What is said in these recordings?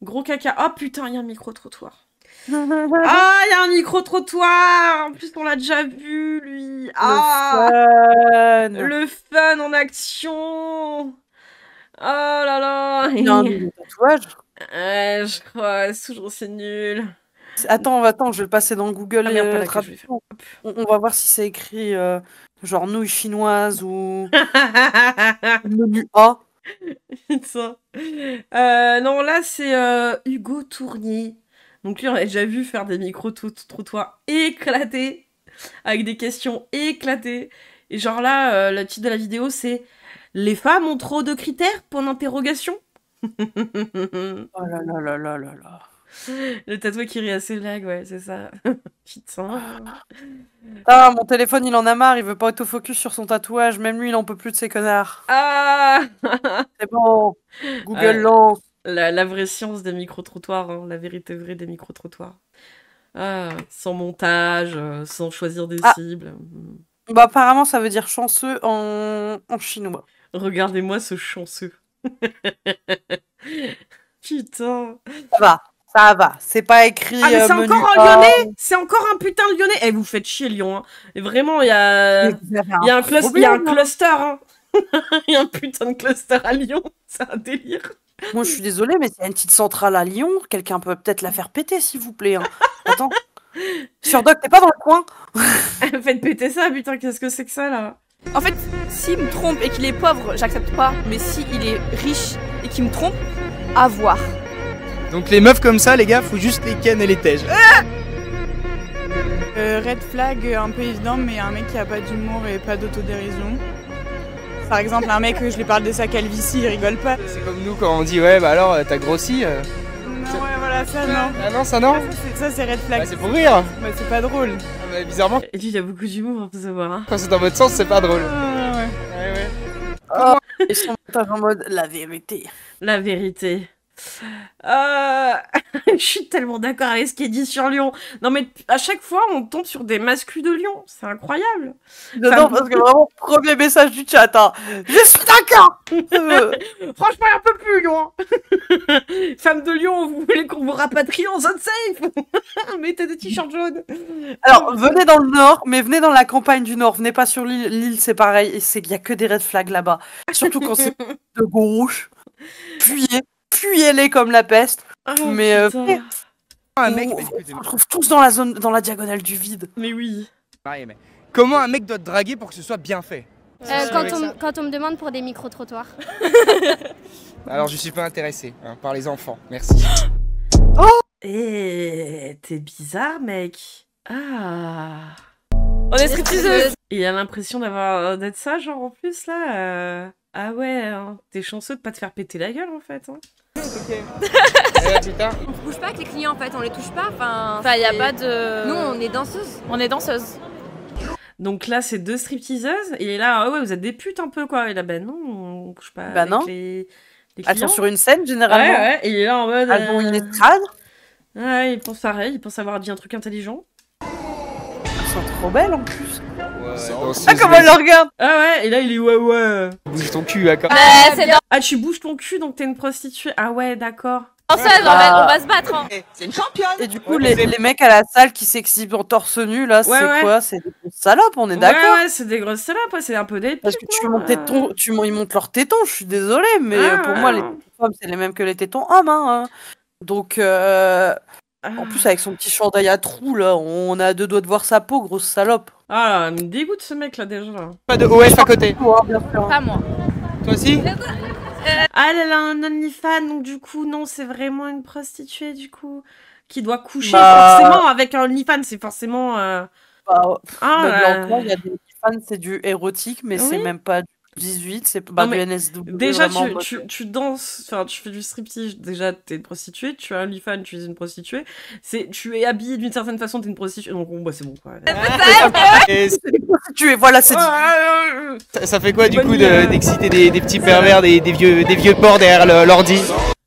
Gros caca. Oh putain, il y a un micro-trottoir. Ah, il y a un micro-trottoir. En plus, on l'a déjà vu, lui. Ah, le fun en action. Oh là là. Il a un nouveau tatouage. Je crois, c'est toujours c'est nul. Attends, je vais le passer dans Google Ah, merde, pas là que je vais faire. On va voir si c'est écrit genre nouilles chinoises ou menu A. Ça. Non, là, c'est Hugo Tournier. Donc lui, on a déjà vu faire des micro-trottoirs éclatés, avec des questions éclatées. Et genre là, le titre de la vidéo, c'est « Les femmes ont trop de critères ? » Point d'interrogation. Oh là là là là là là. Le tatouage qui rit à ses blagues, ouais, c'est ça. Putain. Ah, mon téléphone, il en a marre, il veut pas autofocus sur son tatouage. Même lui, il en peut plus de ces connards. Ah. C'est bon. Google lance. La vraie science des micro-trottoirs, hein, la vérité vraie des micro-trottoirs. Ah, sans montage, sans choisir des cibles. Bah apparemment, ça veut dire chanceux en chinois. Regardez-moi ce chanceux. Putain. Ça va. C'est pas écrit. Ah mais c'est encore un lyonnais. C'est encore un putain de lyonnais. Eh, vous faites chier Lyon. Hein. Et vraiment, il y a un cluster. Hein. Il y a un putain de cluster à Lyon. C'est un délire. Moi, je suis désolée, mais c'est une petite centrale à Lyon. Quelqu'un peut peut-être la faire péter, s'il vous plaît. Hein. Attends. Surdoc, t'es pas dans le coin? Faites péter ça, putain, qu'est-ce que c'est que ça, là? En fait, s'il me trompe et qu'il est pauvre, j'accepte pas. Mais s'il est riche et qu'il me trompe, à voir. Donc les meufs comme ça, les gars, faut juste les ken et les tèges. Red flag un peu évident, mais un mec qui a pas d'humour et pas d'autodérision. Par exemple, un mec, je lui parle de sa calvitie, il rigole pas. C'est comme nous quand on dit ouais, bah alors t'as grossi. Non, ouais, voilà, ça non. Ah non, ça non. Ça c'est red flag. Bah, c'est pour rire. Bah c'est pas drôle. Bah, bizarrement. Et puis il y a beaucoup d'humour, faut savoir. Hein. Quand c'est dans votre sens, c'est pas drôle. Ouais. Oh, et son montage en mode la vérité. La vérité. Je suis tellement d'accord avec ce qui est dit sur Lyon. Non mais à chaque fois on tombe sur des mascus de Lyon, c'est incroyable. Non, parce que vraiment, premier message du chat, hein. Je suis d'accord. Franchement, un peu plus Lyon. Femme de Lyon, vous voulez qu'on vous rapatrie en zone safe? Mettez des t-shirts jaunes. Alors, venez dans le nord, mais venez dans la campagne du nord. Venez pas sur l'île. L'île, c'est pareil. Et c'est qu'il y a que des red flags là-bas. Surtout quand c'est de gauche. Fuyez-les comme la peste. Oh, mais Un mec, on se retrouve tous dans la zone, dans la diagonale du vide. Mais oui. mais comment un mec doit te draguer pour que ce soit bien fait? Quand on me demande pour des micro-trottoirs. Alors je suis pas intéressé hein, par les enfants, merci. Oh. Eh, t'es bizarre, mec. Ah. On est stripteaseuse. Il a l'impression d'être ça, genre en plus là. Ah ouais, hein. T'es chanceux de pas te faire péter la gueule en fait. Hein. Ok. On se bouge pas avec les clients en fait, on les touche pas. Enfin, y a pas de. Nous, on est danseuses. On est danseuse. Donc là, c'est 2 stripteaseuses. Et là, ah ouais, vous êtes des putes un peu quoi. Et là, ben non, on couche pas avec non. les Elles sont sur une scène généralement. Ouais, et il est là en mode. Elles ont une estrade. Ouais, il pense pareil, il pense avoir dit un truc intelligent. Elles sont trop belles en plus. Ah, comment elle le regarde. Ah ouais, et là il est ouais. Bouge ton cul, d'accord. Ah, tu bouges ton cul donc t'es une prostituée. Ah ouais, d'accord. Danseuse, on va se battre. Hein. C'est une championne. Et du coup, les mecs à la salle qui s'exhibent en torse nu, là, c'est quoi? C'est des grosses salopes, on est d'accord? Ouais, c'est des grosses salopes, c'est un peu des putes. Parce que ils montent leurs tétons, je suis désolée, mais pour moi, les femmes, c'est les mêmes que les tétons hommes. Hein. Donc, en plus, avec son petit chandail à trous, là, on a 2 doigts de voir sa peau, grosse salope. Ah, il me dégoûte ce mec là déjà. Pas de OF à côté. Pas moi. Toi aussi? Ah, elle a un OnlyFans, donc du coup, non, c'est vraiment une prostituée, du coup, qui doit coucher forcément avec un OnlyFans, c'est forcément... il y a des OnlyFans, c'est du érotique, mais c'est même pas du 18, c'est pas du NSW. Déjà, tu danses, enfin, tu fais du striptease, déjà, t'es une prostituée, tu as un OnlyFans, tu es une prostituée, tu es habillée d'une certaine façon, t'es une prostituée, donc bon, bah, c'est bon, quoi. C'est une prostituée, voilà, c'est dit. Ça fait quoi, du coup, d'exciter des petits pervers, des vieux porcs derrière l'ordi?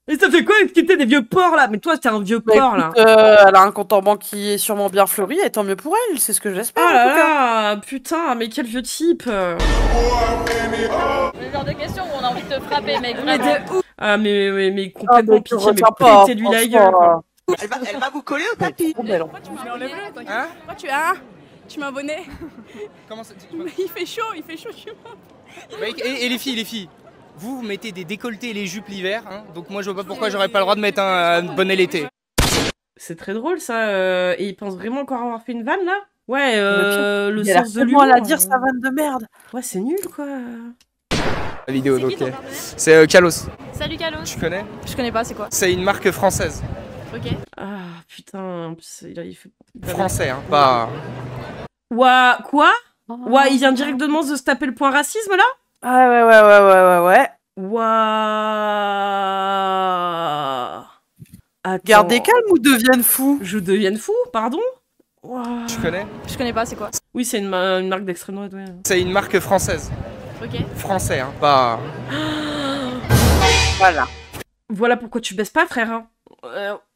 Et ça fait quoi d'exciter des vieux porcs, là? Mais toi, t'es un vieux porc, là. Elle a un compte en banque qui est sûrement bien fleuri, et tant mieux pour elle, c'est ce que j'espère. Oh là là, putain, mais quel vieux type. Le genre de question où on a envie de te frapper, mec. Ah, mais complètement tu pitié, mais retiens pas, pétez-lui la gueule, quoi. Elle va vous coller au tapis. Pourquoi tu m'as enlevé? Hein? Pourquoi tu m'as abonné? Comment ça? Il fait chaud, tu vois. Et les filles, vous mettez des décolletés et les jupes l'hiver, hein, donc moi je vois pas pourquoi j'aurais pas le droit de mettre un bonnet l'été. C'est très drôle ça, et il pense vraiment encore avoir fait une vanne là? Ouais, le Il a sens de tellement l'humour. à la dire sa vanne de merde. Ouais, c'est nul quoi. La vidéo, C'est qui, donc ton partenaire c'est Kalos. Salut Kalos. Tu connais? Je connais pas, c'est quoi? C'est une marque française. Ok. Ah putain, en plus, il fait. Français, hein, pas. Ouah, quoi? Ouah, il vient directement de se taper le point racisme là? Ah ouais. Ouah. Attends. Gardez calme ou deviennent fous. Je devienne fou, pardon? Ouah. Tu connais? Je connais pas, c'est quoi? Oui, c'est une marque d'extrême droite, ouais. C'est une marque française. Ok. Français, hein, pas. Voilà. Voilà pourquoi tu baisses pas, frère. Hein.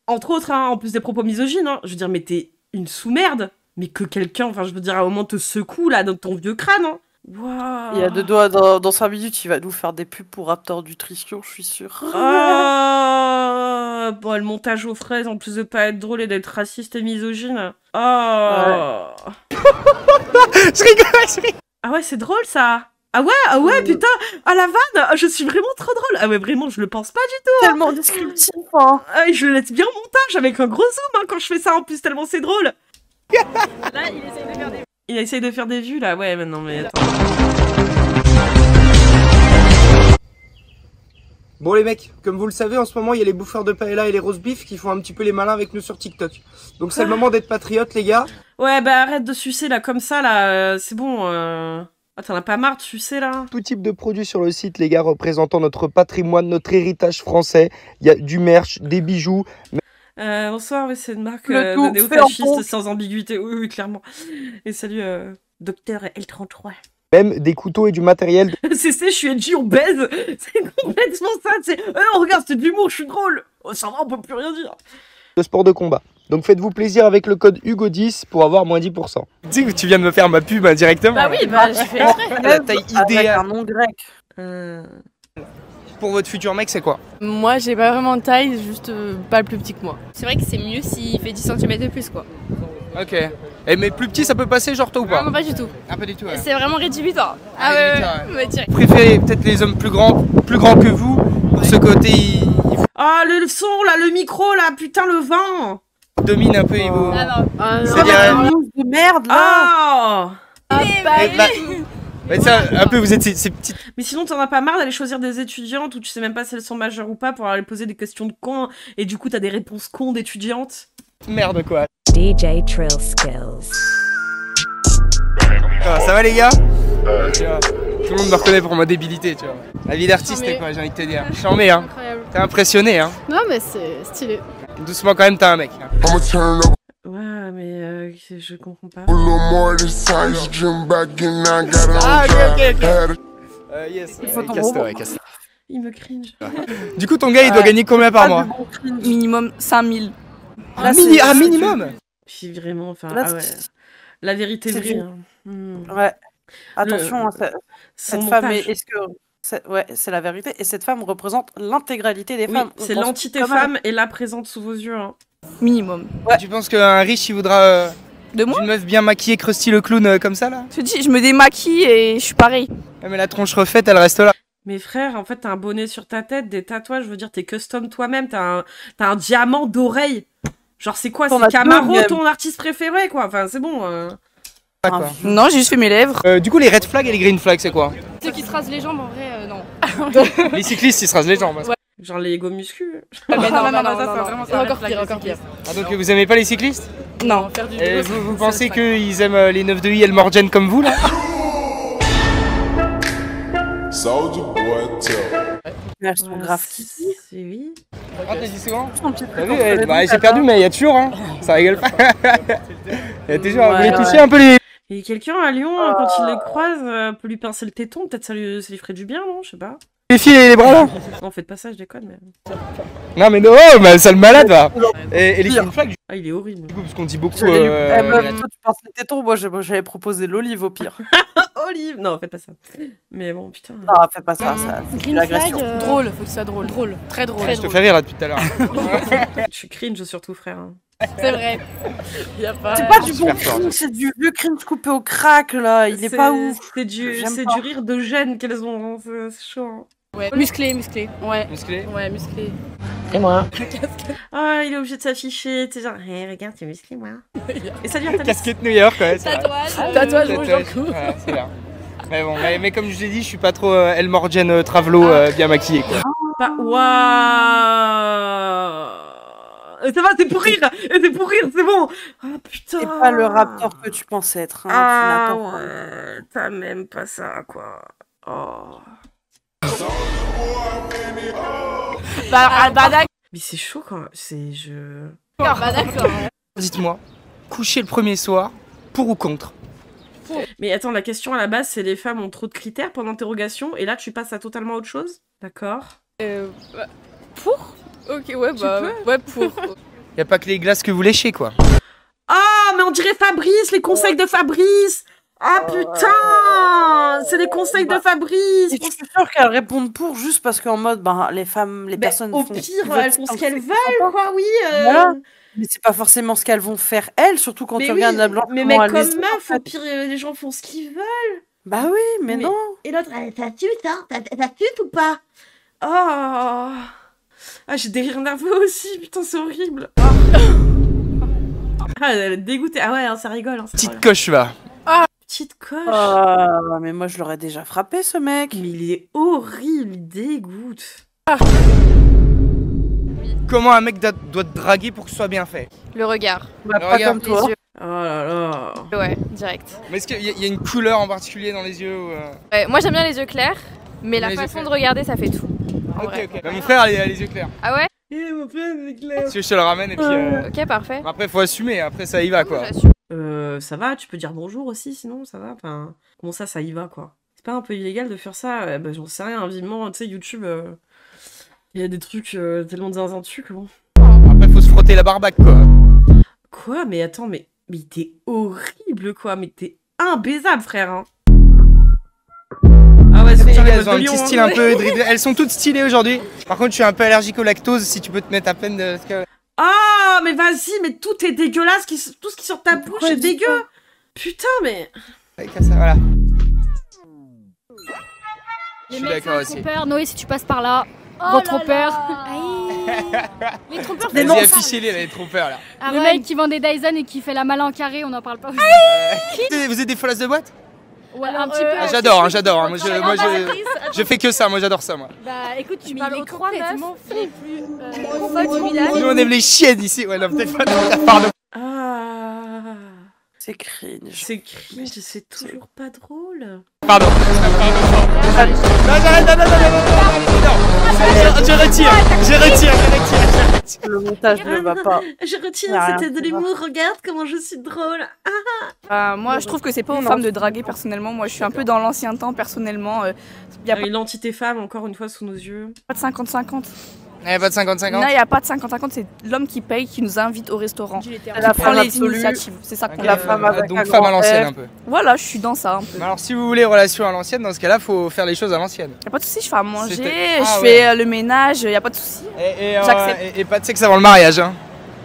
Entre autres, hein, en plus des propos misogynes, hein. Je veux dire, mais t'es une sous-merde. Mais que quelqu'un, enfin, je veux dire, à un moment te secoue là dans ton vieux crâne. Hein. Wow. Il y a 2 doigts dans 5 minutes, il va nous faire des pubs pour Raptor Nutrition, je suis sûre. Oh bon, le montage aux fraises, en plus de pas être drôle et d'être raciste et misogyne. Oh Je rigole. Ah ouais, c'est drôle ça. Ah ouais, putain. Ah la vanne, je suis vraiment trop drôle. Ah ouais, vraiment, je le pense pas du tout. Tellement descriptif, hein. Ah, je laisse bien au montage avec un gros zoom hein, quand je fais ça en plus, tellement c'est drôle. Là, il essaye de faire des. Il essaye de faire des vues là, ouais, mais non, mais attends. Bon les mecs, comme vous le savez, en ce moment il y a les bouffeurs de paella et les roast beef qui font un petit peu les malins avec nous sur TikTok. Donc c'est le moment d'être patriote les gars. Ouais, bah arrête de sucer là, comme ça là, c'est bon. Ah, t'en as pas marre de sucer là? Tout type de produits sur le site les gars représentant notre patrimoine, notre héritage français. Il y a du merch, des bijoux. Bonsoir, oui, c'est une marque Le tout de fait en néofasciste pompe. sans ambiguïté, oui, clairement. Et salut, docteur L33. Même des couteaux et du matériel Je suis edgy, on baise. C'est complètement ça. C'est non, regarde, c'est de l'humour, je suis drôle. Oh, ça va, on peut plus rien dire. de sport de combat. Donc faites-vous plaisir avec le code Hugo10 pour avoir moins 10%. Tu sais que tu viens de me faire ma pub directement. Bah oui, bah j'ai fait exprès. La taille Avec idéale. un nom grec. Pour votre futur mec, c'est quoi? Moi, j'ai pas vraiment de taille, juste pas le plus petit que moi. C'est vrai que c'est mieux s'il fait 10 cm de plus, quoi. Ok. Et mais plus petit, ça peut passer genre toi ou pas? Non, pas du tout. Ah, pas du tout, ouais. C'est vraiment rédhibitoire. Ah rédhibitoire, ouais, direct. Vous préférez peut-être les hommes plus grands que vous, pour ce côté, ils Ah, le son là, le micro là, putain, le vent. dominent un peu, ils vous... Ah non. C'est bien. Un mousse de merde là. Ah. Mais ça, un peu, vous êtes ces petites... Mais sinon, t'en as pas marre d'aller choisir des étudiantes où tu sais même pas si elles sont majeures ou pas pour aller poser des questions de cons et du coup t'as des réponses cons d'étudiantes. Merde, quoi. DJ Trill Skills. Ça va les gars? Tu vois, tout le monde me reconnaît pour ma débilité, tu vois. La vie d'artiste, quoi, j'ai envie de te dire. Chambé, hein. Incroyable. T'es impressionné, hein. Non, mais c'est stylé. Doucement quand même, t'as un mec. Ouais, mais je comprends pas. Ah, ok. Yes, casse-toi, casse-toi. Il me cringe. Du coup, ton gars, il doit gagner combien par mois? Minimum 5000. Là, minimum. Puis vraiment, enfin, Là, ah ouais. La vérité c'est brille. une- Ouais. Attention, cette femme est. Est-ce que. Ouais, c'est la vérité. Et cette femme représente l'intégralité des Oui, femmes. c'est On pense l'entité quand même- femme et là présente sous vos yeux. Hein. Minimum. Ouais. Tu penses qu'un riche, il voudra De moi? une meuf bien maquillée, Krusty le clown, comme ça, là? Je te dis, je me démaquille et je suis pareil. Ouais, mais la tronche refaite, elle reste là. Mais frère, en fait, t'as un bonnet sur ta tête, des tatouages, je veux dire, t'es custom toi-même, t'as un diamant d'oreille. Genre, c'est quoi? T'en C'est as deux, Camaro, même. ton artiste préféré, quoi. Enfin, c'est bon. Ah, quoi. Non, j'ai juste fait mes lèvres. Du coup, les red flags et les green flags, c'est quoi? Ceux qui se rasent les jambes, en vrai, non. Les cyclistes, ils se rasent les jambes. Genre les ego muscu. Mais non, non, non, ça, non, c'est non. vraiment C'est ça, encore red flag, pire, les encore pire. Ah, donc vous aimez pas les cyclistes? Non. Faire du Et vélo, vous c'est pensez red flag. qu'ils aiment les 9 de I et le Morgen comme vous, là? Elles sont graves. C'est oui. Ah, t'as dit souvent? Son petit T'as truc vu, entre les bah, deux, j'ai perdu, mais il y a toujours, hein. Ça rigole pas. Il y a toujours, vous Ouais, voulez toucher ouais. un peu les... Et quelqu'un à Lyon, quand il les croise, peut lui pincer le téton, peut-être ça lui ferait du bien, non? Je sais pas. Les filles et les bras, là? Non, faites pas ça, je déconne, mais. Non, mais non, oh, bah, ça le malade, va. Et les green flags, Ah, il est horrible. du coup, parce qu'on dit beaucoup... Eh, meuf, toi, tu penses les tétons, moi j'avais proposé l'olive au pire. Olive. Non, faites pas ça. Mais bon, putain. Non, fais pas ça, c'est de Green l'agression. flag, Drôle, faut que ça soit drôle. Drôle. Très drôle. Je te fais rire là depuis tout à l'heure. Je suis cringe surtout, frère. c'est vrai. Y a pas... C'est pas du bon super fort, cringe, c'est du vieux cringe coupé au crack, là. Il est pas ouf. C'est du J'aime pas. rire de gêne qu'elles ont. C'est chaud. Hein. Ouais. Musclé, musclé. Ouais. Musclé. Ouais, musclé. Et moi? Ah, il est obligé de s'afficher. Tu sais, genre, hey, regarde, t'es musclé, moi. Et ça lui a Casquette New York, ouais. c'est vrai. Tatouage. Tatouage rouge dans le Tatouage. cou. Voilà, c'est là. Mais bon, mais comme je l'ai dit, je suis pas trop Elmore-Jen Travelo bien maquillé, quoi. Waouh. Ça va, c'est pour rire. C'est pour rire, c'est bon. Ah putain. C'est pas le raptor que tu pensais être. Hein, Ah tu n'as pas- ouais. T'as même pas ça, quoi. Oh. Bah, d'accord. Mais c'est chaud quand même. C'est je. Bah d'accord. Dites-moi, coucher le premier soir, pour ou contre? Mais attends, la question à la base, c'est les femmes ont trop de critères pour l'interrogation, et là tu passes à totalement autre chose. D'accord. Bah, pour? Ok, ouais, bah. Ouais, pour. Y a pas que les glaces que vous léchez, quoi. Ah, mais on dirait Fabrice, les conseils de Fabrice. Ah putain, c'est les conseils de Fabrice. Et je suis sûre qu'elles répondent pour juste parce qu'en mode, ben, les femmes, les Ben, personnes au font pire, ce qu'ils veulent, elles font ce tant qu'elles que c'est veulent, sympa. quoi, oui. Voilà. Mais c'est pas forcément ce qu'elles vont faire elles, surtout quand Mais tu oui, regardes la blanche. mais comment mec elle comme est- meuf, au pire, les gens font ce qu'ils veulent. Bah oui, mais Mais- non. Et l'autre, ça tue, ça tue ou pas? Oh. Ah, j'ai des rires nerveux aussi, putain, c'est horrible. Ah, elle est dégoûtée. Ah ouais, hein, ça rigole. Hein, ça Petite rigole. coche, va. Petite coche. Ah, mais moi je l'aurais déjà frappé ce mec. Mais il est horrible, il dégoûte. Comment un mec doit te draguer pour que ce soit bien fait? Le regard. Bah, Alors, pas regarde, comme toi. Les yeux. Oh là là. Ouais, direct. Mais est-ce qu'il y a une couleur en particulier dans les yeux ou, Ouais, moi j'aime bien les yeux clairs, mais la Les yeux façon clairs. de regarder ça fait tout. En Ok, vrai. ok. Bah, mon frère, il a les yeux clairs. Ah ouais? Eh, mon frère, c'est clair. Si je te le ramène et puis. Ok, parfait. Après, faut assumer, après ça y va, quoi. J'assume. Ça va, tu peux dire bonjour aussi, sinon ça va. Enfin, comment ça y va, quoi. C'est pas un peu illégal de faire ça? Bah, j'en sais rien, vivement, tu sais, YouTube, il y a des trucs tellement zinzin dessus que bon. Après, faut se frotter la barbaque, quoi. Quoi? Mais attends, mais t'es horrible, quoi. Mais t'es imbaisable, frère, hein. Ah ouais, c'est Elles elles ont un petit style un peu. Elles sont toutes stylées aujourd'hui. Par contre, je suis un peu allergique au lactose. Si tu peux te mettre à peine de. Ah, mais vas-y, mais tout est dégueulasse, tout ce qui sort de ta bouche pourquoi est elle dit dégueu. Putain, mais. Avec ça, voilà. Je Les suis mecs, d'accord c'est un aussi. trompeur. Noé, si tu passes par là, Oh gros là trompeur. là. Les trompeurs, Mais Vas-y, non, affichez-les, là, les trompeurs, là. le mec qui vend des Dyson et qui fait la malin en carré, on en parle pas aussi. Vous êtes des follasses de boîte? Ouais, un petit peu. Ah, j'adore, hein, j'adore. hein. Moi, Ambassadrice, je fais que ça, moi, j'adore ça, moi. Bah écoute, tu Mais parles il est aux trois meufs complètement les plus Folles folles du du village. Nous, on aime les chiennes ici. Ouais, non, peut-être pas. Pardon. Ah. C'est cringe. C'est cringe, c'est toujours pas drôle. Pardon. Non, j'arrête, non. Je retire. Le montage ne va pas. Je retire, Y a rien c'était de qui va. l'humour, regarde comment je suis drôle. Moi, je trouve que c'est pas aux Non. femmes de draguer personnellement. Moi, je suis un peu dans l'ancien temps personnellement. Y a Une entité femme, encore une fois, sous nos yeux. pas de 50-50. Il n'y a pas de 50-50. Non, il n'y a pas de 50-50. C'est l'homme qui paye, qui nous invite au restaurant. La Qui prend femme les absolue. initiatives. C'est ça qu'on Ok, La femme avec donc un femme à grand l'ancienne F. un peu. Voilà, je suis dans ça un peu. Mais alors si vous voulez relation à l'ancienne, dans ce cas-là, faut faire les choses à l'ancienne. Y a pas de souci, je fais à manger, C'était- Ah, je ouais. fais le ménage, y a pas de souci. J'accepte. Et pas de sexe avant le mariage, hein.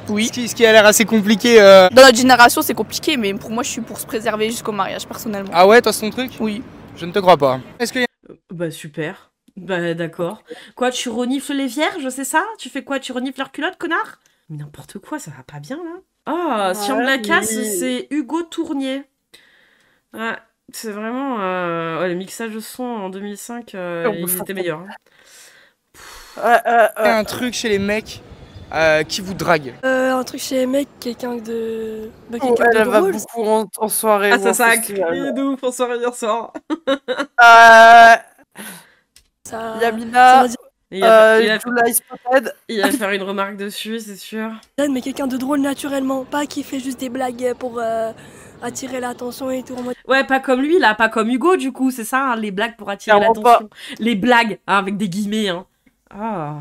Oui. Ce qui a l'air assez compliqué. Dans notre génération, c'est compliqué, mais pour moi, je suis pour se préserver jusqu'au mariage, personnellement. Ah ouais, toi c'est ton truc? Oui. Je ne te crois pas. Est-ce qu'il y a... Bah super. Bah d'accord. Quoi, tu renifles les vierges, c'est ça? Tu fais quoi? Tu renifles leurs culottes, connard? Mais n'importe quoi, ça va pas bien là. Ah, si on me la casse, oui. c'est Hugo Tournier. Ouais, c'est vraiment... ouais, le mixage de son en 2005, il était meilleur. un truc chez les mecs qui vous draguent? Un truc chez les mecs, quelqu'un de. Bah, Oh, quelqu'un elle de va drôle. beaucoup en soirée. Ah, ou ça, en ça a festival. crié de ouf en soirée hier soir. Ça. Yamina, ça va dire, Il va July Spotted. il va faire une remarque dessus, c'est sûr. mais quelqu'un de drôle naturellement, pas qui fait juste des blagues pour attirer l'attention et tout. En mode... Ouais, pas comme lui, là, pas comme Hugo, du coup, c'est ça, hein, les blagues pour attirer Clairement l'attention. Les blagues, hein, avec des guillemets, hein. Ah.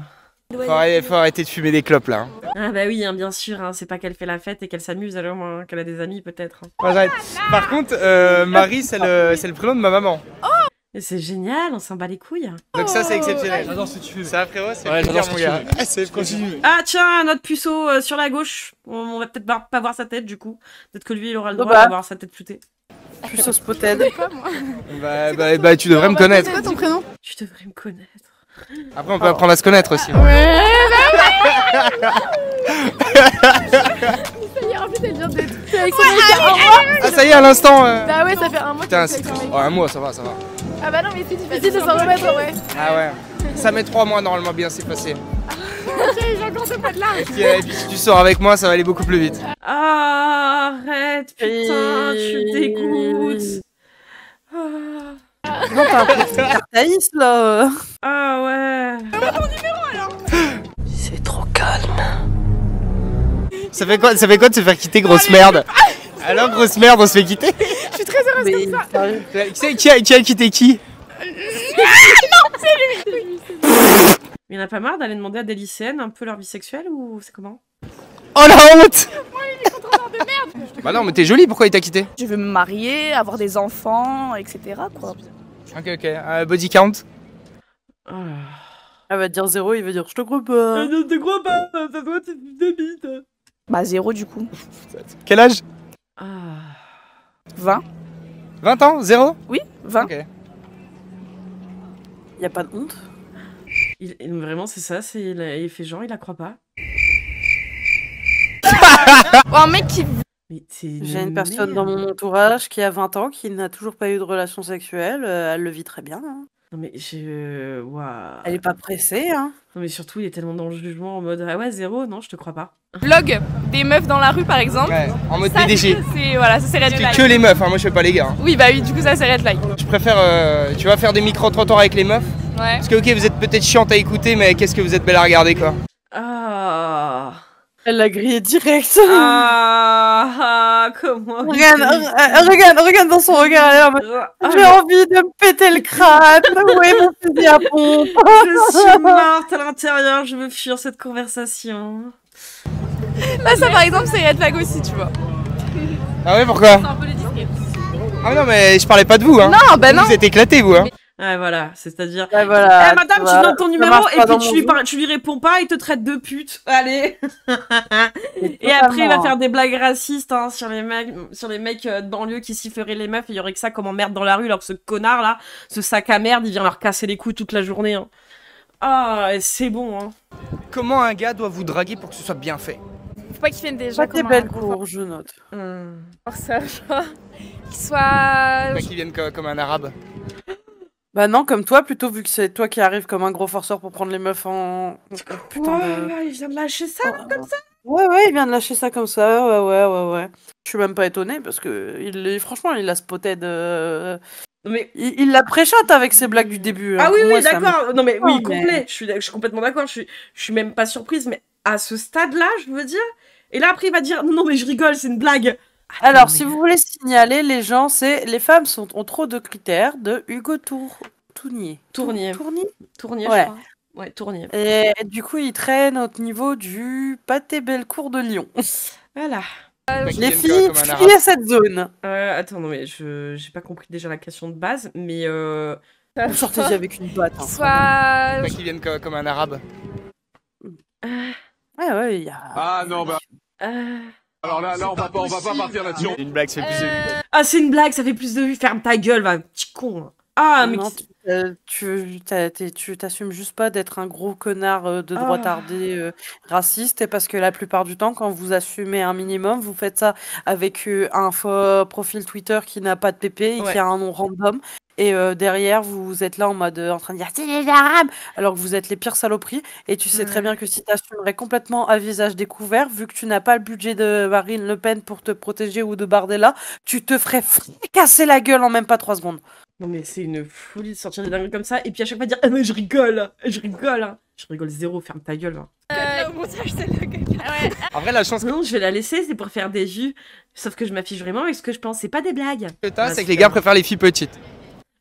Faut arrêter de fumer des clopes là. Ah bah oui, hein, bien sûr, hein, c'est pas qu'elle fait la fête et qu'elle s'amuse alors, hein, qu'elle a des amis peut-être. Moi, j'arrête. Par contre, Marie, c'est le prénom de ma maman. Et c'est génial, on s'en bat les couilles. Donc ça, c'est exceptionnel. J'adore ce que tu fais. Ça, frérot, c'est Ouais, j'adore mon ce que tu gars. fais. C'est Continue. Ah tiens, notre puceau sur la gauche. On va peut-être pas voir sa tête du coup. Peut-être que lui, il aura le droit d'avoir sa tête floutée. Puceau spotted. Bah, tu devrais me connaître. C'est quoi ton prénom? Tu devrais me connaître. Après, on peut apprendre à se connaître aussi. Ouais, bah ça y est, en plus elle vient d'être avec son mec il y a un mois. Ah, ça y est, à l'instant. Bah ouais, ça fait un mois Putain, que tu c'est avec ton mec. Oh, un mois, ça va, ça va. Ah bah non, mais c'est difficile de s'en remettre, ouais. Ah ouais. Ça met 3 mois normalement bien s'est passé. J'ai encore ce pas de là. Et puis si tu sors avec moi, ça va aller beaucoup plus vite. Arrête, putain, tu dégoûtes. Non, t'as un peu de Cartaïs là. Ah ouais. C'est trop calme. Ça fait quoi de se faire quitter, grosse merde? Alors, grosse merde, on se fait quitter? Je suis très heureuse comme ça. Qui a quitté qui? Non, c'est lui. Il y en a pas marre d'aller demander à des lycéennes un peu leur vie sexuelle ou c'est comment? Oh la honte! Il est contrôleur de merde. Bah non, mais t'es jolie, pourquoi il t'a quitté? Je veux me marier, avoir des enfants, etc. quoi. Ok. Body count? Elle va te dire 0, il va dire je te crois pas. Non, je te crois pas, ça doit être des bites. Bah 0 du coup. Quel âge? 20. 20 ans? 0? Oui, 20. Ok. Y a pas de honte? Vraiment, c'est ça, il fait genre, il la croit pas. Oh, un mec qui... J'ai une personne dans mon entourage qui a 20 ans, qui n'a toujours pas eu de relation sexuelle, elle le vit très bien. Hein. Non mais waouh. Elle est pas pressée, hein. Non mais surtout, il est tellement dans le jugement en mode ah ouais 0, non, je te crois pas. Vlog des meufs dans la rue par exemple. Ouais, en mode Ça, PDG. Voilà, ça c'est red flag. Que les meufs, hein, moi je fais pas les gars. Hein. Oui bah oui, du coup ça c'est red flag. Je préfère, tu vas faire des micro-trottoirs avec les meufs. Ouais. Parce que ok, vous êtes peut-être chiante à écouter, mais qu'est-ce que vous êtes belle à regarder quoi. Ah. Elle l'a grillé direct. Comment regarde dans son regard. Elle est en mode, j'ai envie de me péter le crâne. Où est mon fusil à pompe? Je suis morte à l'intérieur, je veux fuir cette conversation. Là ça par exemple c'est red flag aussi, tu vois. Ah ouais, pourquoi? C'est un peu les discrets. Ah non, mais je parlais pas de vous, hein. Non, bah non. Vous êtes éclatés, vous, hein. Ouais, voilà, c'est-à-dire. Ouais, voilà, madame, tu donnes ton numéro marche et pas puis dans tu lui réponds pas, il te traite de pute. Allez. Et totalement. après, il va faire des blagues racistes hein, sur les mecs de banlieue qui siffleraient les meufs. Il y aurait que ça comme emmerde dans la rue, alors que ce connard là, ce sac à merde, il vient leur casser les couilles toute la journée. Hein. Ah, c'est bon. Hein. Comment un gars doit vous draguer pour que ce soit bien fait? Faut pas qu'ils viennent déjà Pas tes belles cours, je note. Pour ça, genre, qu'ils soient... Pas qu'ils viennent comme un arabe. Bah non, comme toi, plutôt vu que c'est toi qui arrives comme un gros forceur pour prendre les meufs en... Putain Ouais, il vient de lâcher ça comme ça. Ouais, il vient de lâcher ça comme ça, ouais. Je suis même pas étonnée parce que franchement, il a spotted... Mais... Il la préchote avec ses blagues du début. Ah hein. oui, Pour moi, oui, ça d'accord. me- Non mais oui, mais- complet. Je suis complètement d'accord. Je suis même pas surprise, mais à ce stade-là, je veux dire. Et là après, il va dire non mais je rigole, c'est une blague. Alors, si vous voulez signaler les gens, c'est les femmes ont trop de critères de Hugo Tournier. Tournier. Ouais. Je crois. Ouais, Tournier. Et du coup, il traîne au niveau du Pâté Bellecour de Lyon. Voilà. Les filles, fuyez cette zone. Attends, non mais j'ai pas compris déjà la question de base, mais Vous sortez-y avec une batte. Hein. Soit... Pas qu'ils viennent comme un arabe. Ouais, il y a... Ah non, bah. Alors là, on va pas partir là-dessus. Une blague, ça fait plus de vues. Ah, c'est une blague, ça fait plus de vues. Ferme ta gueule, va, petit con. Ah, mais Non, tu t'assumes juste pas d'être un gros connard de droitardé raciste, et parce que la plupart du temps, quand vous assumez un minimum, vous faites ça avec un faux profil Twitter qui n'a pas de PP et qui a un nom random. Et derrière, vous êtes là en mode en train de dire c'est les Arabes, alors que vous êtes les pires saloperies. Et tu sais très bien que si tu assumerais complètement à visage découvert, vu que tu n'as pas le budget de Marine Le Pen pour te protéger ou de Bardella, tu te ferais casser la gueule en même pas 3 secondes. non mais c'est une folie de sortir des dingueries comme ça et puis à chaque fois dire ah mais je rigole, hein. Je rigole zéro, ferme ta gueule. Hein. Au montage, c'est le... En vrai, la chance Non, je vais la laisser, c'est pour faire des vues. Sauf que je m'affiche vraiment avec ce que je pense, c'est pas des blagues. que t'as, c'est que les gars préfèrent les filles petites.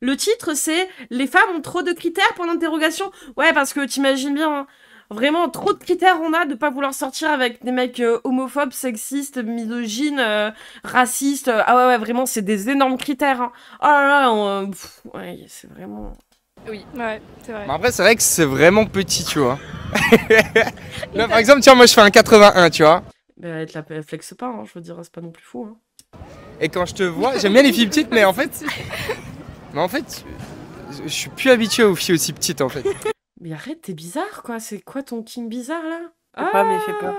Le titre, c'est « Les femmes ont trop de critères ?» pour l'interrogation. Ouais, parce que t'imagines bien, hein, Vraiment, trop de critères on a de pas vouloir sortir avec des mecs homophobes, sexistes, misogynes, racistes. Ah ouais, vraiment, c'est des énormes critères. Hein. Oh là là, ouais, c'est vraiment... Oui, ouais, c'est vrai. Mais après, c'est vrai que c'est vraiment petit, tu vois. Là, par exemple, tiens, moi, je fais un 81, tu vois. Bah, elle flexe pas, hein, je veux dire, c'est pas non plus fou. Hein. Et quand je te vois, j'aime bien les filles petites, mais en fait... je suis plus habitué aux filles aussi petites, en fait. Mais arrête, t'es bizarre, quoi. C'est quoi ton king bizarre, là? Fais pas, mais fais pas.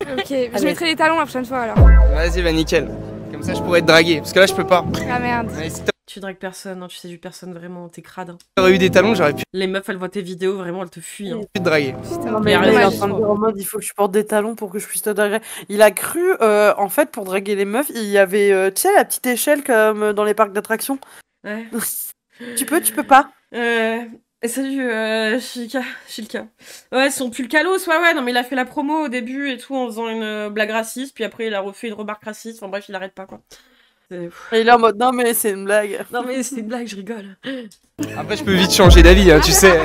Ok, je mettrai les talons la prochaine fois, alors. Vas-y, bah nickel. Comme ça, je pourrais te draguer. Parce que là, je peux pas. Ah merde. Ouais, si tu dragues personne, hein, tu séduis personne, vraiment, t'es crade. Hein. t'aurais eu des talons, j'aurais pu Les meufs, elles voient tes vidéos, vraiment, elles te fuient. Hein. te draguer. Non, mais là, il est en train de dire en mode, il faut que je porte des talons pour que je puisse te draguer. Il a cru, en fait, pour draguer les meufs, il y avait, tu sais, la petite échelle comme dans les parcs d'attractions. Ouais. Tu peux pas. Salut, Shilka. Ouais, son pull calos, ouais, non, mais il a fait la promo au début et tout en faisant une blague raciste, puis après il a refait une remarque raciste, enfin bref, il arrête pas, quoi. Et il est en mode, non, mais c'est une blague. Non, mais c'est une blague, je rigole. Après, je peux vite changer d'avis, hein, tu sais.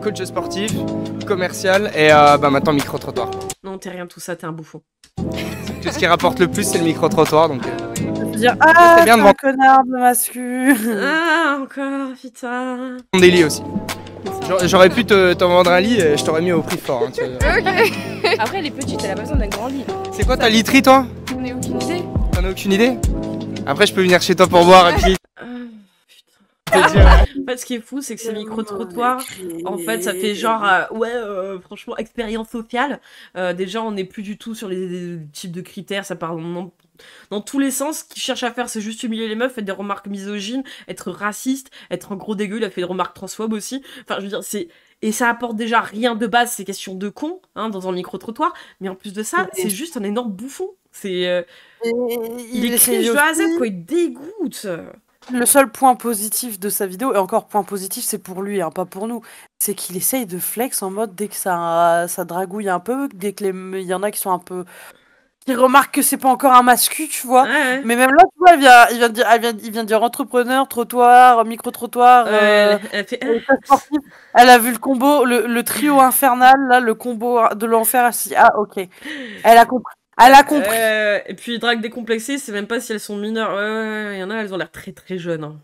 Coach sportif, commercial et bah maintenant micro-trottoir. Non, t'es rien de tout ça, t'es un bouffon. Tout ce qui rapporte le plus, c'est le micro-trottoir, donc... Dire, ah, c'est un connard de mascu. Ah, encore, putain. Mon délit aussi. J'aurais pu t'en vendre un lit et je t'aurais mis au prix fort. Hein, tu vois. Ok. Après, elle est petite, elle a besoin d'un grand lit. C'est quoi ta literie, toi? J'en ai aucune idée. T'en as aucune idée? Après, je peux venir chez toi pour boire et puis... En fait, ce qui est fou, c'est que ces micro-trottoirs, en fait, ça fait genre, franchement, expérience sociale. Déjà, on n'est plus du tout sur les types de critères, ça part dans tous les sens. Ce qu'ils cherchent à faire, c'est juste humilier les meufs, faire des remarques misogynes, être raciste, être un gros dégueu. Il a fait des remarques transphobes aussi. Enfin, je veux dire, c'est... Et ça apporte déjà rien de base, c'est question de con, hein, dans un micro-trottoir. Mais en plus de ça, c'est juste un énorme bouffon. C'est... il écrit de A à Z, quoi, il dégoûte. Le seul point positif de sa vidéo, et encore point positif, c'est pour lui, hein, pas pour nous, c'est qu'il essaye de flex en mode dès que ça dragouille un peu, dès que il y en a qui sont un peu... qui remarquent que c'est pas encore un mascu, tu vois. Ouais. Mais même là, tu vois, il vient de dire entrepreneur, trottoir, micro-trottoir, sportif. Elle a vu le combo, le trio infernal, là, le combo de l'enfer, elle s'est dit, ah, ok. Elle a compris. Elle a compris. Et puis, drague décomplexée, c'est même pas si elles sont mineures. Ouais, il y en a, elles ont l'air très très jeunes. Hein.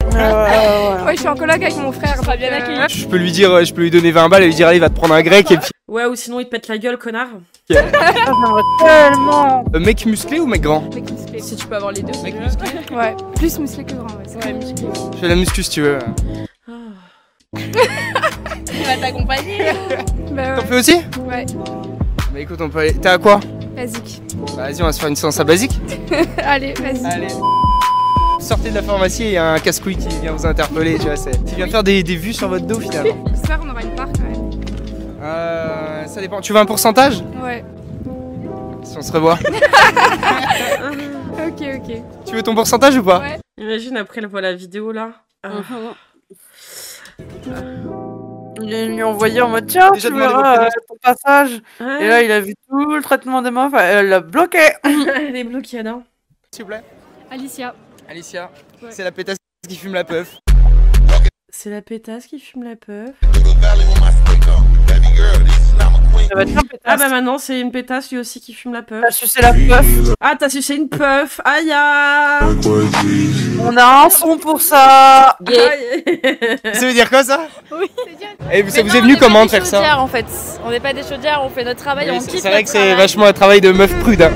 Ouais, je suis en coloc avec mon frère, on va bien accueillir. Je peux lui dire, je peux lui donner 20 balles et lui dire, allez, va te prendre un grec et puis... Ouais, ou sinon il te pète la gueule, connard. J'aimerais tellement. Mec musclé ou mec grand? Mec musclé. Si tu peux avoir les deux. Mec musclé? Ouais, plus musclé que grand, ouais. Ouais, musclé. Je fais la muscu si tu veux. Il va t'accompagner. Bah T'en ouais. fais aussi? Ouais. Bah écoute, on peut aller... T'es à quoi? Basique. Bah, vas-y, on va se faire une séance à basique. Allez, vas-y. Allez. Sortez de la pharmacie et il y a un casse-couille qui vient vous interpeller, tu vois, qui vient faire des vues sur votre dos finalement. J'espère qu'on aura une part quand même. Ça dépend. Tu veux un pourcentage? Ouais. Si on se revoit. Ok. Tu veux ton pourcentage ou pas? Ouais. Imagine après elle voit la vidéo là. Il lui a envoyé en mode tiens, Déjà tu demandé verras ton passage. Ouais. Et là, il a vu tout le traitement des meufs, elle l'a bloqué. Elle est bloquée, non? S'il vous plaît. Alicia. Alicia, Ouais. c'est la pétasse qui fume la puff. C'est la pétasse qui fume la puff. Ça va être un pétasse. Ah bah maintenant c'est une pétasse lui aussi qui fume la puff. T'as sucé la puff. Ah t'as sucé une puff. Aïe ah. On a un son pour ça. Ça veut dire quoi ça? Oui. Et ça vous est venu comment de faire ça? En fait, on n'est pas des chaudières, on fait notre travail, on kiffe. C'est vrai que c'est vachement un travail de meuf prude. Hein.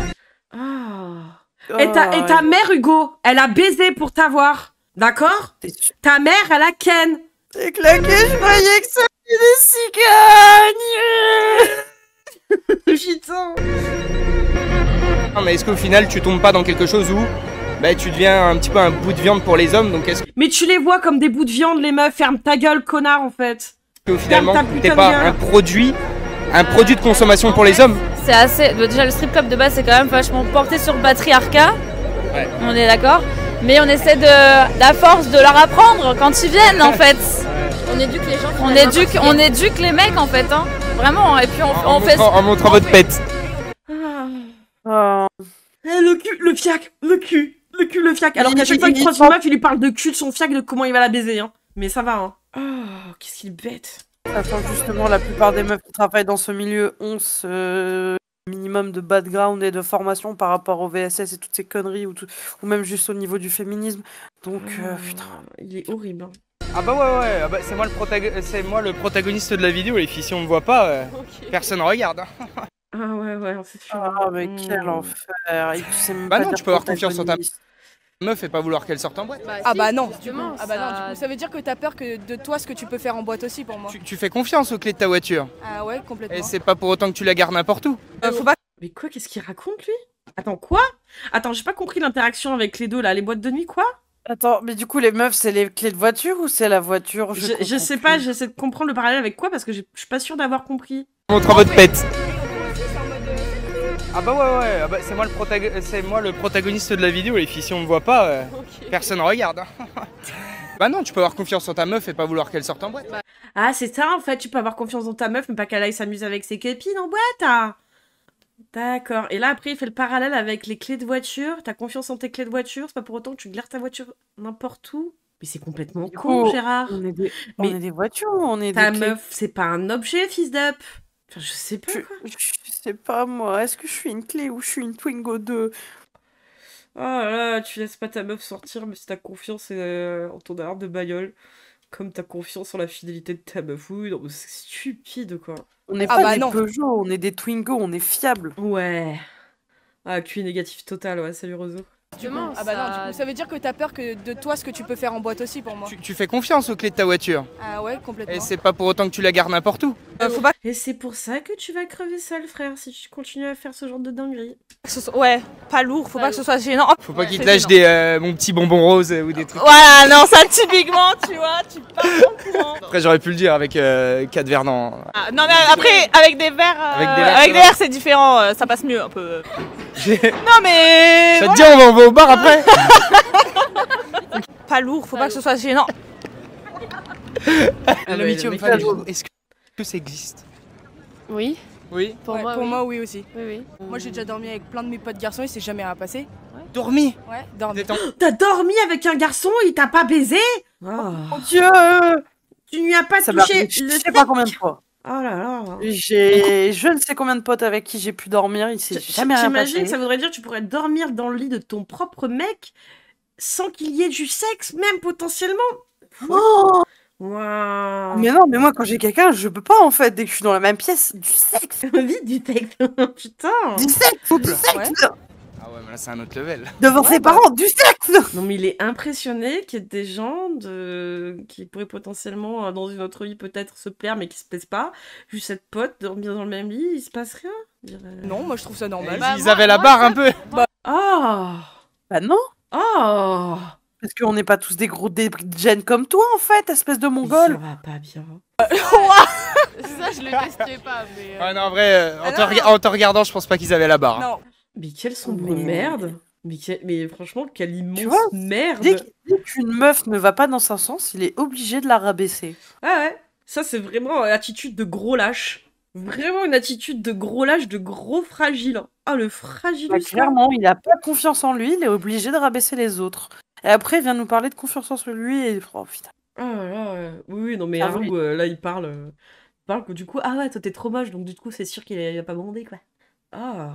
Et ta mère, Hugo, elle a baisé pour t'avoir. D'accord? Ta mère, elle a ken. C'est claqué, je croyais que c'était des cigognes. Putain. Non, mais est-ce qu'au final tu tombes pas dans quelque chose où bah, tu deviens un petit peu un bout de viande pour les hommes, donc est-ce Mais tu les vois comme des bouts de viande, les meufs. Ferme ta gueule, connard, en fait. que finalement Ferme ta t'es putain pas de gueule. un produit de consommation pour les hommes? C'est assez. Déjà, le strip club de base, c'est quand même vachement porté sur le patriarcat. Ouais. On est d'accord. Mais on essaie à force de leur apprendre quand ils viennent, en fait. On éduque les gens. On éduque les mecs, en fait. Hein. Vraiment. Et puis on fait. En montrant votre pète. Le fiac, le fiac. Alors qu'à chaque fois qu'il croise une meuf, il lui parle de cul, de son fiac, de comment il va la baiser. Hein. Mais ça va, hein. Oh, qu'est-ce qu'il est bête. Attends, justement, la plupart des meufs qui travaillent dans ce milieu ont ce minimum de background et de formation par rapport au VSS et toutes ces conneries, ou même juste au niveau du féminisme. Donc, putain. Il est horrible. Hein. Ah bah ouais, ah bah, c'est moi le protagoniste de la vidéo, les filles, si on me voit pas, personne regarde. Hein. Ah ouais, c'est sûr. Ah, mais quel enfer. Bah non, tu peux avoir confiance en ta meuf et pas vouloir qu'elle sorte en boîte. Ah bah non, justement. Ah bah non, du coup, ça veut dire que t'as peur que de toi ce que tu peux faire en boîte aussi pour moi. Tu fais confiance aux clés de ta voiture. Ah ouais, complètement. Et c'est pas pour autant que tu la gardes n'importe où. Faut pas... Mais quoi, qu'est-ce qu'il raconte lui? Attends, quoi? Attends, j'ai pas compris l'interaction avec les deux là, les boîtes de nuit, quoi? Attends, mais du coup, les meufs, c'est les clés de voiture ou c'est la voiture? Je sais pas, j'essaie de comprendre le parallèle avec quoi parce que je suis pas sûre d'avoir compris. Montre en votre pète. Ah bah ouais, ah bah, c'est moi le protagoniste de la vidéo, les filles, si on me voit pas, personne regarde. Hein. Bah non, tu peux avoir confiance en ta meuf et pas vouloir qu'elle sorte en boîte. Ah, c'est ça en fait, tu peux avoir confiance dans ta meuf mais pas qu'elle aille s'amuser avec ses copines en boîte. Hein. D'accord. Et là, après, il fait le parallèle avec les clés de voiture. T'as confiance en tes clés de voiture, c'est pas pour autant que tu gardes ta voiture n'importe où. Mais c'est complètement con, Gérard. On est des voitures, on est ta des clés. meuf, c'est pas un objet, fils d'up. Enfin, je sais pas, quoi. Je sais pas, moi. Est-ce que je suis une clé ou je suis une Twingo 2? Oh là là, tu laisses pas ta meuf sortir, mais si t'as confiance en ton arme de bagnole, comme t'as confiance en la fidélité de ta meuf. Oui, non, c'est stupide, quoi. On n'est pas des Peugeot, on est des Twingo, on est fiables. Ouais. Ah, QI négatif total, ouais, salut Roseau. Ah bah non, du coup, ça veut dire que t'as peur que de toi ce que tu peux faire en boîte aussi pour moi. Tu fais confiance aux clés de ta voiture. Ah ouais, complètement. Et c'est pas pour autant que tu la gardes n'importe où. Faut pas... Et c'est pour ça que tu vas crever seul, frère, si tu continues à faire ce genre de dinguerie. Ouais, pas lourd, faut pas que ce soit gênant. Faut pas qu'il te lâche des mon petit bonbon rose ou des trucs. Voilà, non, ça typiquement, tu vois, tu pars en courant. Après, j'aurais pu le dire avec 4 verres dans. Ah, non, mais après, avec des verres, avec des verres, c'est différent, ça passe mieux un peu. Non, mais. Ça te dit, on va au bar après? Pas lourd, faut pas que ce soit gênant. L'amitié homme-femme, est-ce que ça existe? Oui. Oui. Pour moi, oui aussi. Oui. Moi, j'ai déjà dormi avec plein de mes potes garçons et c'est jamais rien passé. Dormi? Ouais, dormi. T'as dormi avec un garçon, il t'a pas baisé? Oh mon Dieu! Tu lui as pas ça touché je sais pas combien de fois. Oh là là. Je ne sais combien de potes avec qui j'ai pu dormir, il s'est jamais rien passé. J'imagine que ça voudrait dire que tu pourrais dormir dans le lit de ton propre mec sans qu'il y ait du sexe, même potentiellement. Oh! Wow. Mais non, mais moi quand j'ai quelqu'un, je peux pas en fait, dès que je suis dans la même pièce, du sexe. Vite du sexe. Putain. Du sexe, du sexe. Ouais. Ah ouais, mais là c'est un autre level. Devant ses parents, du sexe. Non mais il est impressionné qu'il y ait des gens qui pourraient potentiellement dans une autre vie peut-être se plaire mais qui se plaisent pas. Juste cette pote, dormir dans le même lit, il se passe rien. Non, moi je trouve ça normal. Ils avaient la barre un peu. Oh. Bah non. Oh. Parce qu'on n'est pas tous des gros gènes comme toi, en fait, espèce de mongol. Ça va pas bien. Ça, je le testais pas, mais... Ah non, en vrai, en te regardant, je pense pas qu'ils avaient la barre. Non. Mais quelle sombre merde. Mais franchement, quelle immense merde. Dès qu'une meuf ne va pas dans un sens, il est obligé de la rabaisser. Ah ouais. Ça, c'est vraiment une attitude de gros lâche. Vraiment une attitude de gros lâche, de gros fragile. Ah, le fragile. Bah, clairement, il a pas confiance en lui, il est obligé de rabaisser les autres. Et après, il vient nous parler de confiance en lui et... Oh putain. Ah là, oui, non mais avoue, là, il parle que du coup, ah ouais, toi t'es trop moche, donc du coup, c'est sûr qu'il a pas bandé, quoi. Ah.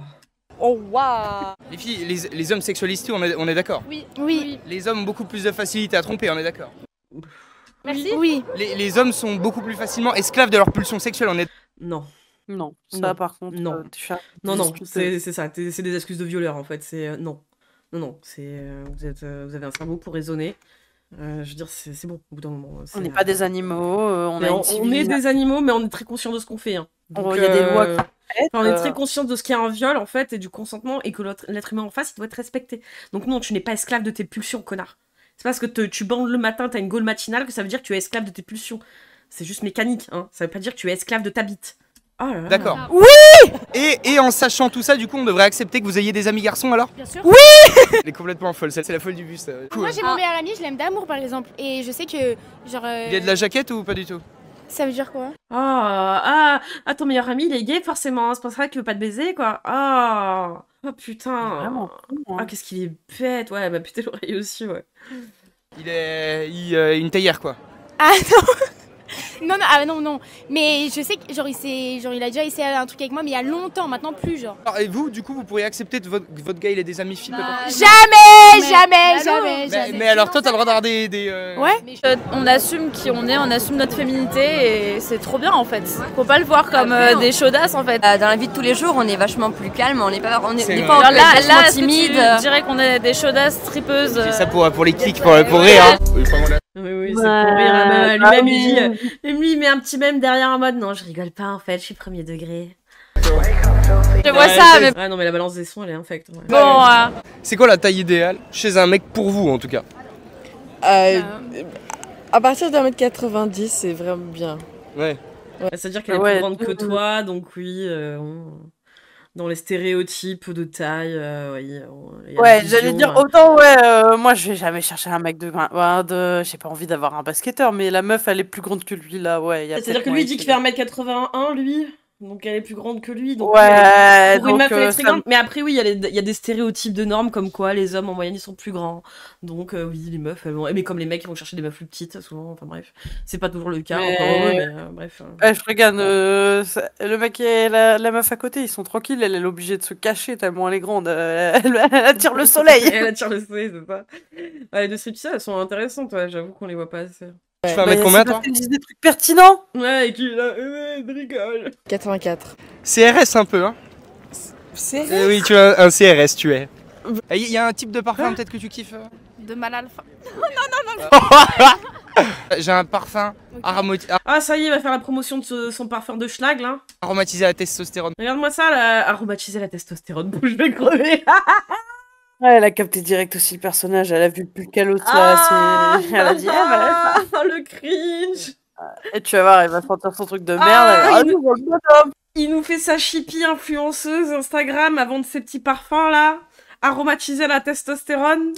Oh, waouh. Les filles, les hommes sexualistes, on est d'accord? Oui. Les hommes ont beaucoup plus de facilité à tromper, on est d'accord? Merci. Oui. Les hommes sont beaucoup plus facilement esclaves de leur pulsion sexuelle, on est... Non. Non, ça par contre... Non, c'est ça, c'est des excuses de violeur, en fait, c'est... Non, c'est... vous avez un cerveau pour raisonner. Je veux dire, c'est bon, au bout d'un moment. On n'est pas des animaux, on est des animaux, mais on est très conscient de ce qu'on fait. Hein. Il y a des lois on est très conscient de ce qu'est un viol, en fait, et du consentement, et que l'être humain en face, il doit être respecté. Donc non, tu n'es pas esclave de tes pulsions, connard. C'est parce que tu bandes le matin, t'as une gaule matinale, que ça veut dire que tu es esclave de tes pulsions. C'est juste mécanique, hein. Ça veut pas dire que tu es esclave de ta bite. Oh là là. D'accord. Oui. Et en sachant tout ça, du coup, on devrait accepter que vous ayez des amis garçons, alors? Bien sûr. Oui. Elle est complètement folle, c'est la folle du bus. Moi, j'ai mon meilleur ami, je l'aime d'amour, par exemple. Et je sais que, genre... Il y a de la jaquette ou pas du tout? Ça veut dire quoi? Ton meilleur ami, il est gay, forcément. C'est pour ça qu'il veut pas te baiser, quoi. Oh putain. Vraiment. Ah, qu'est-ce qu'il est bête. Ouais, elle m'a pété l'oreille aussi, ouais. Il est une théière, quoi. Ah non. Non, non. Mais je sais que il a déjà essayé un truc avec moi, mais il y a longtemps, maintenant plus, genre. Alors, et vous, du coup, vous pourriez accepter que votre gars il ait des amis filles Jamais. Mais alors, toi, t'as le droit d'avoir des. Ouais. On assume qui on est, on assume notre féminité et c'est trop bien en fait. Faut pas le voir comme des chaudasses en fait. Dans la vie de tous les jours, on est vachement plus calme, on n'est pas là, timide. Je dirais qu'on est des chaudasses tripeuses. C'est ça pour les clics, pour rire. Hein. Oui, c'est pour rire. Lui-même, il dit, il met un petit mème derrière en mode, non, je rigole pas en fait, je suis premier degré. Je vois ça, mais... Ah non, mais la balance des sons, elle est infecte. Ouais. Bon, c'est quoi la taille idéale chez un mec pour vous, en tout cas? À partir d'1m90, c'est vraiment bien. Ouais. C'est-à-dire qu'elle est plus grande que toi, donc oui, dans les stéréotypes de taille, j'allais dire autant, moi je vais jamais chercher un mec j'ai pas envie d'avoir un basketteur, mais la meuf elle est plus grande que lui là, c'est-à-dire que lui dit qu'il fait 1m81, lui. Donc elle est plus grande que lui, donc pour une meuf elle est très grande. Mais après oui, il y a des stéréotypes de normes comme quoi les hommes en moyenne ils sont plus grands. Donc oui, les meufs elles vont... Mais comme les mecs ils vont chercher des meufs plus petites souvent, enfin bref. C'est pas toujours le cas, encore heureux, mais bref. Je regarde, le mec et la meuf à côté, ils sont tranquilles, elle est obligée de se cacher tellement elle est grande. Elle attire le soleil. Elle attire le soleil, c'est ça. Les deux stripteaseuses elles sont intéressantes, j'avoue qu'on les voit pas assez. Tu fais 1m combien toi? Ils disent des trucs pertinents. Ouais, et qui là, rigole. 84. CRS un peu, hein? CRS oui, tu as un CRS, tu es. Il y a un type de parfum peut-être que tu kiffes? De Malalfa. Non. J'ai un parfum aromatisé. Ah, ça y est, il va faire la promotion de son parfum de schlag là. Aromatisé à la testostérone. Regarde-moi ça, là. Aromatiser la testostérone. Je vais crever. Ouais, elle a capté direct aussi le personnage, elle a vu le pulcalos là, elle a dit le cringe. Et tu vas voir, elle va sortir son truc de merde. Il nous fait sa chippie influenceuse Instagram avant de ses petits parfums là, aromatiser la testostérone.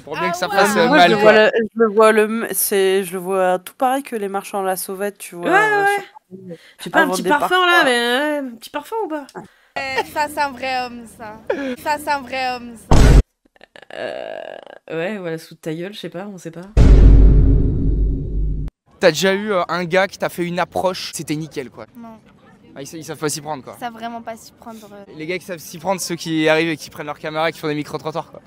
Pour bien que ça fasse mal. Je le vois tout pareil que les marchands à la sauvette, tu vois. Ouais. J'ai pas un petit parfum là, mais un petit parfum ou pas? Ça c'est un vrai homme, ça. Ça c'est un vrai homme, ça. Ouais, voilà, sous ta gueule, je sais pas, on sait pas. T'as déjà eu un gars qui t'a fait une approche, c'était nickel quoi. Non. Ah, ils savent pas s'y prendre quoi. Ils savent vraiment pas s'y prendre. Les gars qui savent s'y prendre, ceux qui arrivent et qui prennent leur caméra et qui font des micro-trottoirs quoi.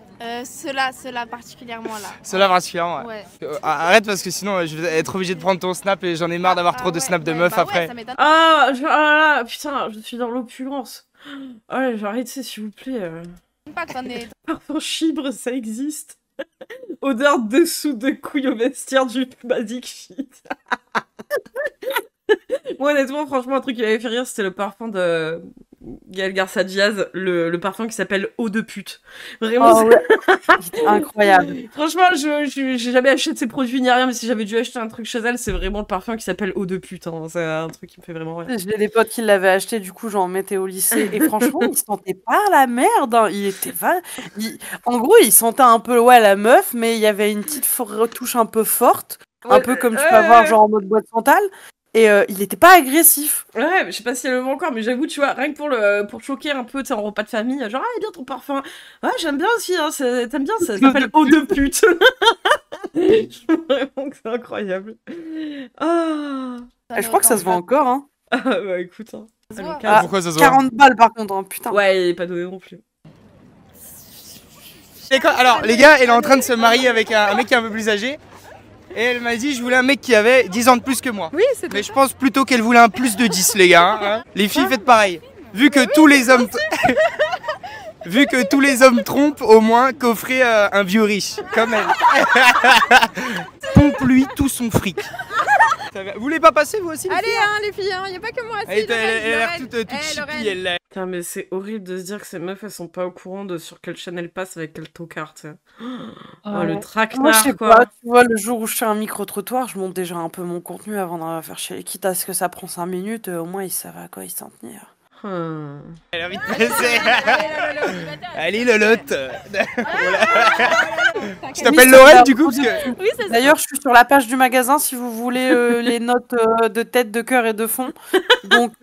Ceux-là particulièrement là. Ceux-là particulièrement, ouais. Arrête parce que sinon je vais être obligé de prendre ton snap et j'en ai marre d'avoir trop de snaps de meufs après. Putain, je suis dans l'opulence. Ouais, j'arrête, s'il vous plaît. Parfum chibre, ça existe. Odeur dessous de couilles au vestiaire du basic shit. Moi, honnêtement, franchement, un truc qui m'avait fait rire, c'était le parfum de Gaël Garcia Diaz, le parfum qui s'appelle Eau de pute. Vraiment, c'est incroyable. Franchement, j'ai jamais acheté de ses produits ni rien, mais si j'avais dû acheter un truc chez elle, c'est vraiment le parfum qui s'appelle Eau de pute. Hein. C'est un truc qui me fait vraiment rire. J'ai des potes qui l'avaient acheté, du coup, j'en mettais au lycée. Et franchement, il sentait pas la merde. Hein. Il était en gros, il sentait un peu la meuf, mais il y avait une petite retouche un peu forte. Un peu comme tu peux avoir genre en mode boîte mentale. Et il était pas agressif. Ouais, mais je sais pas si elle le veut encore, mais j'avoue, tu vois, rien que pour choquer un peu, tu sais, en repas de famille, genre, ah, bien ton parfum. Ouais, j'aime bien aussi, hein, t'aimes bien, ça s'appelle Eau de pute. Je trouve vraiment que c'est incroyable. Je crois que ça se vend encore, hein. Ah, bah écoute, hein. Pourquoi ça se vend? 40 balles par contre, hein, putain. Ouais, il est pas donné non plus. Alors, les gars, elle est en train de se marier avec un mec qui est un peu plus âgé. Et elle m'a dit, je voulais un mec qui avait 10 ans de plus que moi. Oui, c'est Mais je pense plutôt qu'elle voulait un plus de 10, les gars. Hein. Les filles, faites pareil. Vu que tous les hommes... Vu que tous les hommes trompent, au moins qu'offrir un vieux riche, comme elle. Pompe-lui tout son fric. Vous voulez pas passer, vous aussi, les Allez, filles hein, les filles, hein, y a pas que moi. Elle a l'air toute chippie, elle là. Putain, mais c'est horrible de se dire que ces meufs, elles sont pas au courant de sur quelle chaîne elles passent avec quel tocard, tu sais. Le traquenard, moi, je sais quoi. pas, tu vois, le jour où je fais un micro-trottoir, je monte déjà un peu mon contenu avant d'en faire chier. Quitte à ce que ça prend 5 minutes, au moins ils savent à quoi ils s'en tenir. Elle a envie de passer. Allez, Lolotte. Tu t'appelles Laurel, du coup parce que... D'ailleurs, je suis sur la page du magasin si vous voulez les notes de tête, de cœur et de fond. Donc,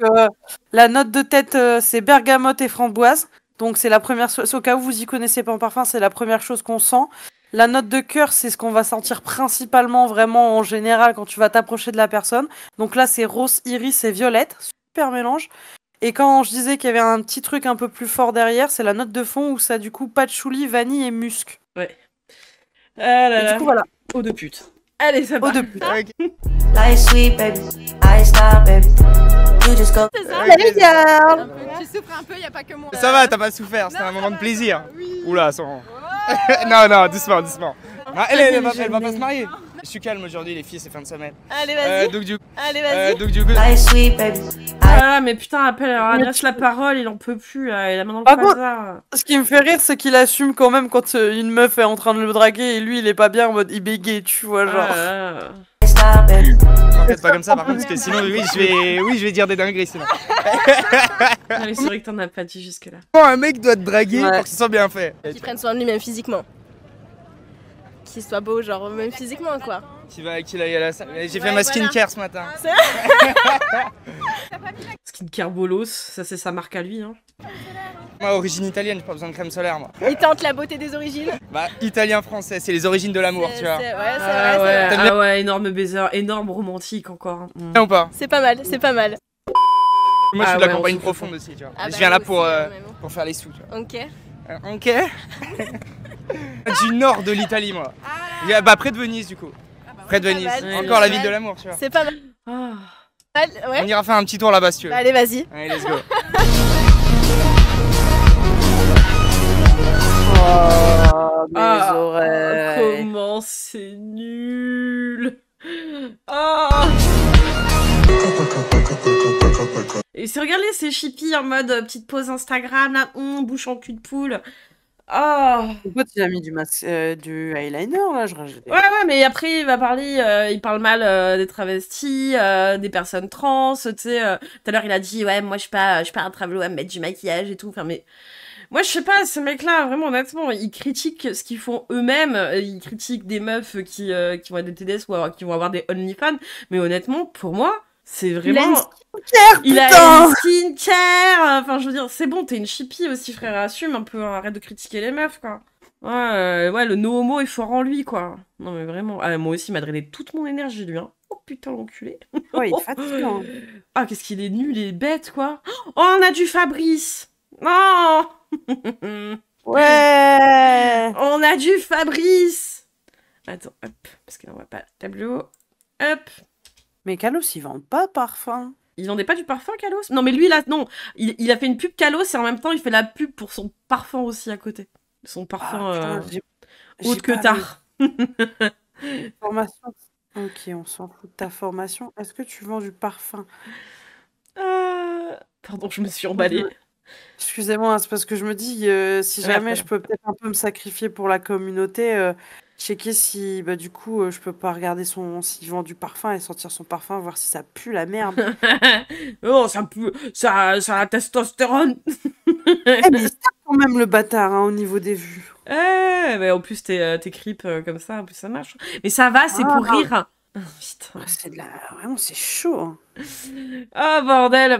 la note de tête, c'est bergamote et framboise. Donc, c'est la première chose. Au cas où vous y connaissez pas en parfum, c'est la première chose qu'on sent. La note de cœur, c'est ce qu'on va sentir principalement, vraiment, en général, quand tu vas t'approcher de la personne. Donc là, c'est rose, iris et violette. Super mélange. Et quand je disais qu'il y avait un petit truc un peu plus fort derrière, c'est la note de fond où ça, du coup, patchouli, vanille et musc. Ouais. Ah là là. Du coup, voilà. Eau de pute. Allez, ça va. Eau de pute. Like sweet baby, I stop baby. You just go. C'est ça. Salut, girl. Tu souffres un peu, y a pas que moi. Ça va, t'as pas souffert, c'était un moment de plaisir. Oula, sans... non, doucement, doucement. Ah, elle va pas se marier. Je suis calme aujourd'hui, les filles, c'est fin de semaine. Allez, vas-y. Allez, vas-y. Donc du coup... Like sweet baby. Ah, mais putain, appelle, adresse la parole, il en peut plus, il a main dans le bazar. Ce qui me fait rire, c'est qu'il assume quand même quand une meuf est en train de le draguer et lui, il est pas bien en mode il bégaye, tu vois, genre. En fait, pas comme ça, par contre, parce que sinon, oui, je vais dire des dingueries, sinon. Allez, c'est vrai que t'en as pas dit jusque-là. Quand un mec doit te draguer pour que ce soit bien fait. Qu'il prenne soin de lui, même physiquement. Qu'il soit beau, genre, même physiquement, quoi. Qu'il aille à la salle. J'ai fait ma skincare ce matin. Skincare bolos, ça c'est sa marque à lui, hein. Moi, origine italienne, j'ai pas besoin de crème solaire, moi. Il tente la beauté des origines. Bah, italien-français, c'est les origines de l'amour, tu vois. Ouais, c'est vrai. Ah ouais, énorme baiser, énorme romantique encore. Ou pas? C'est pas mal, c'est pas mal. Moi, je suis de la campagne profonde aussi, tu vois. Je viens là pour faire les sous, tu vois. Ok. Ok. Du nord de l'Italie, moi. Bah, près de Venise, du coup. Près de Venise. Encore la ville de l'amour, tu vois. C'est pas mal. On ira faire un petit tour là-bas, si tu veux. Allez, vas-y. Allez, let's go. Oh, mes oreilles. Comment c'est nul. Ah. Et c'est regardez ces chippies en mode petite pause Instagram là, bouche en cul de poule. Ah. Pourquoi tu as mis du eyeliner là? Ouais, mais après il va parler, il parle mal des travestis, des personnes trans, tu sais. Tout à l'heure il a dit ouais moi je suis pas un travelo à me mettre du maquillage et tout. Enfin mais moi je sais pas, ces mecs-là vraiment honnêtement ils critiquent ce qu'ils font eux-mêmes, ils critiquent des meufs qui vont être des TDS ou qui vont avoir des OnlyFans. Mais honnêtement pour moi c'est vraiment... Il a une skincare. Enfin, je veux dire, c'est bon, t'es une chippie aussi, frère. Assume un peu, arrête de critiquer les meufs, quoi. Ouais, le no-homo est fort en lui, quoi. Non, mais vraiment. Ah, moi aussi, il m'a drainé toute mon énergie, lui. Hein. Oh putain, l'enculé. Ouais, il est fatigant. Ah, qu'est-ce qu'il est nul et bête, quoi. Oh, on a du Fabrice. Non. Ouais. On a du Fabrice. Attends, hop. Parce que là, on voit pas le tableau. Hop. Mais Kalos, ils vendent pas parfum. Ils vendaient pas du parfum, Kalos? Non, mais lui, là, non. Il a fait une pub Kalos et en même temps, il fait la pub pour son parfum aussi à côté. Son parfum haute que tard. Formation. Ok, on s'en fout de ta formation. Est-ce que tu vends du parfum? Pardon, je me suis emballée. Excusez-moi, c'est parce que je me dis, si jamais je peux peut-être un peu me sacrifier pour la communauté, checker si, bah, du coup, je peux pas regarder s'il vend du parfum et sentir son parfum, voir si ça pue la merde. Oh, ça pue, ça a la testostérone. Mais c'est quand même le bâtard, hein, au niveau des vues. Mais en plus, t'es creep comme ça, en plus ça marche. Mais ça va, c'est pour rire. Putain. C'est vraiment, c'est chaud. Hein. Ah, bordel.